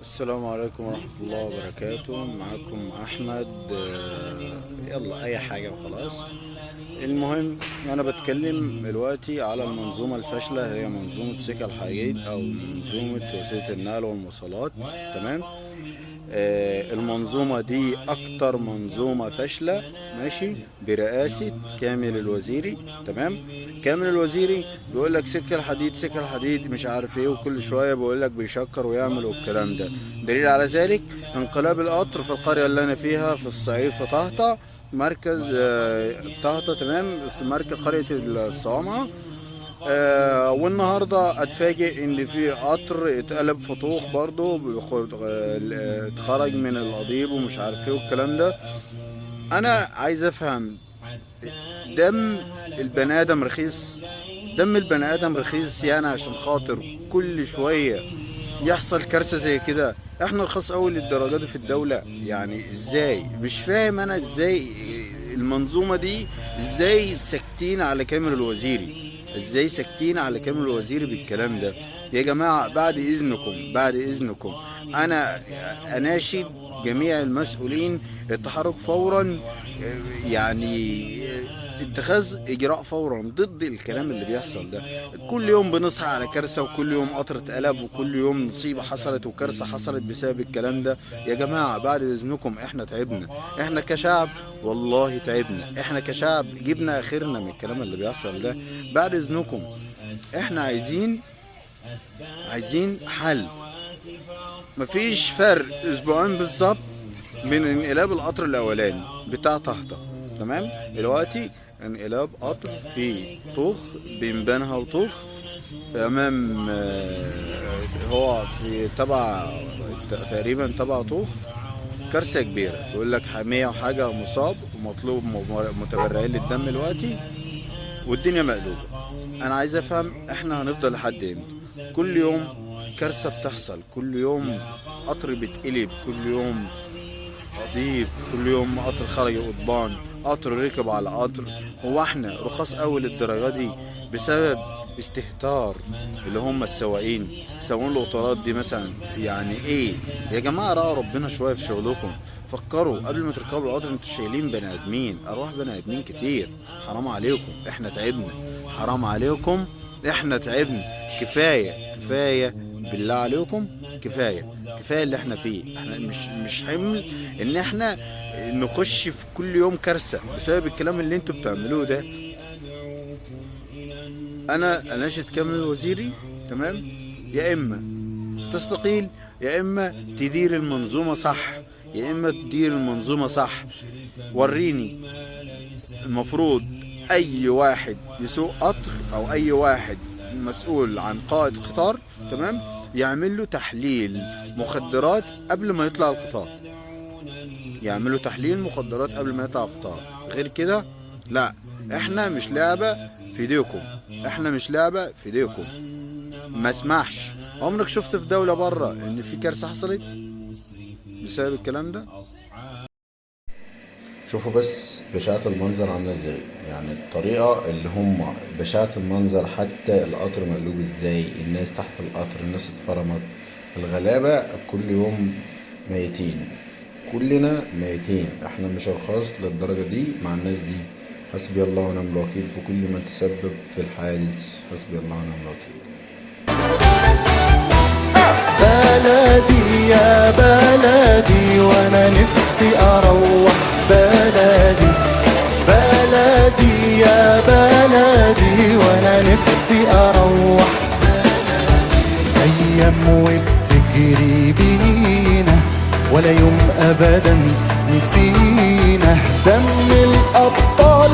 السلام عليكم ورحمة الله وبركاته. معاكم أحمد. يلا أي حاجة وخلاص. المهم أنا بتكلم دلوقتي على المنظومة الفاشلة، هي منظومة سكة الحديد أو منظومة وسيلة النقل والمواصلات. تمام. المنظومة دي أكتر منظومة فاشلة، ماشي، برئاسة كامل الوزيري. تمام. كامل الوزيري بيقول لك سكة الحديد سكة الحديد مش عارف ايه، وكل شوية بيقول لك بيشكر ويعمل والكلام ده. دليل على ذلك انقلاب القطر في القرية اللي أنا فيها في الصعيد، في طهطا، مركز طهطا. تمام. مركز قرية الصوامعة. والنهارده اتفاجئ ان في قطر اتقلب في طوخ برضه، اتخرج من القضيب ومش عارف ايه والكلام ده. انا عايز افهم، دم البني ادم رخيص؟ دم البني ادم رخيص يعني عشان خاطر كل شويه يحصل كارثه زي كده؟ احنا رخاص اول للدرجه دي في الدوله؟ يعني ازاي؟ مش فاهم انا ازاي المنظومه دي ازاي ساكتين على كامل الوزيري، ازاي ساكتين على كامل الوزيري بالكلام ده؟ يا جماعه بعد اذنكم بعد اذنكم انا اناشد جميع المسؤولين التحرك فورا، يعني اتخاذ اجراء فورا ضد الكلام اللي بيحصل ده. كل يوم بنصحى على كارثه، وكل يوم قطر اتقلب، وكل يوم مصيبه حصلت وكارثه حصلت بسبب الكلام ده. يا جماعه بعد اذنكم احنا تعبنا، احنا كشعب والله تعبنا، احنا كشعب جبنا اخرنا من الكلام اللي بيحصل ده. بعد اذنكم احنا عايزين حل. مفيش فرق اسبوعين بالظبط من انقلاب القطر الاولاني بتاع طهطا. تمام. دلوقتي انقلاب قطر في طوخ بين بنها وطوخ، امام هو في تبع تقريبا تبع طوخ. كارثه كبيره، بيقول لك 100 وحاجه مصاب ومطلوب متبرعين للدم دلوقتي، والدنيا مقلوبه. انا عايز افهم احنا هنفضل لحد امتى؟ كل يوم كارثه بتحصل، كل يوم قطر بيتقلب، كل يوم قضيب، كل يوم قطر خرج قضبان، قطر ركب على قطر. هو احنا رخاص اول الدرجه دي بسبب استهتار اللي هم السواقين؟ سواقين القطارات دي مثلا يعني ايه؟ يا جماعه راعوا ربنا شويه في شغلكم، فكروا قبل ما تركبوا القطر. انتوا شايلين بني ادمين، ارواح بني ادمين كتير. حرام عليكم، احنا تعبنا. حرام عليكم، احنا تعبنا. كفايه بالله عليكم، كفايه اللي احنا فيه. احنا مش حمل ان احنا نخش في كل يوم كارثه بسبب الكلام اللي انتوا بتعملوه ده. انا اناشد كامل الوزيري، تمام، يا اما تستقيل يا اما تدير المنظومه صح، يا اما تدير المنظومه صح. وريني. المفروض اي واحد يسوق قطر او اي واحد مسؤول عن قائد قطار، تمام، يعمل له تحليل مخدرات قبل ما يطلع القطار. يعملوا تحليل مخدرات قبل ما يطلع القطار. غير كده لا. احنا مش لعبة في ايديكم، احنا مش لعبة في ايديكم. ما اسمحش. عمرك شفت في دولة بره ان في كارثة حصلت بسبب الكلام ده؟ شوفوا بس بشاعة المنظر عاملة ازاي، يعني الطريقة اللي هم بشاعة المنظر، حتى القطر مقلوب ازاي، الناس تحت القطر، الناس اتفرمت، الغلابة كل يوم ميتين، كلنا ميتين. احنا مش ارخاص للدرجة دي مع الناس دي. حسبي الله ونعم الوكيل في كل من تسبب في الحادث. حسبي الله ونعم الوكيل. بلدي يا بلدي وانا نفسي اروح بلدي. بلدي يا بلدي وانا نفسي اروح بلدي. ايام وبتجري بينا ولا يوم ابدا نسينا دم الابطال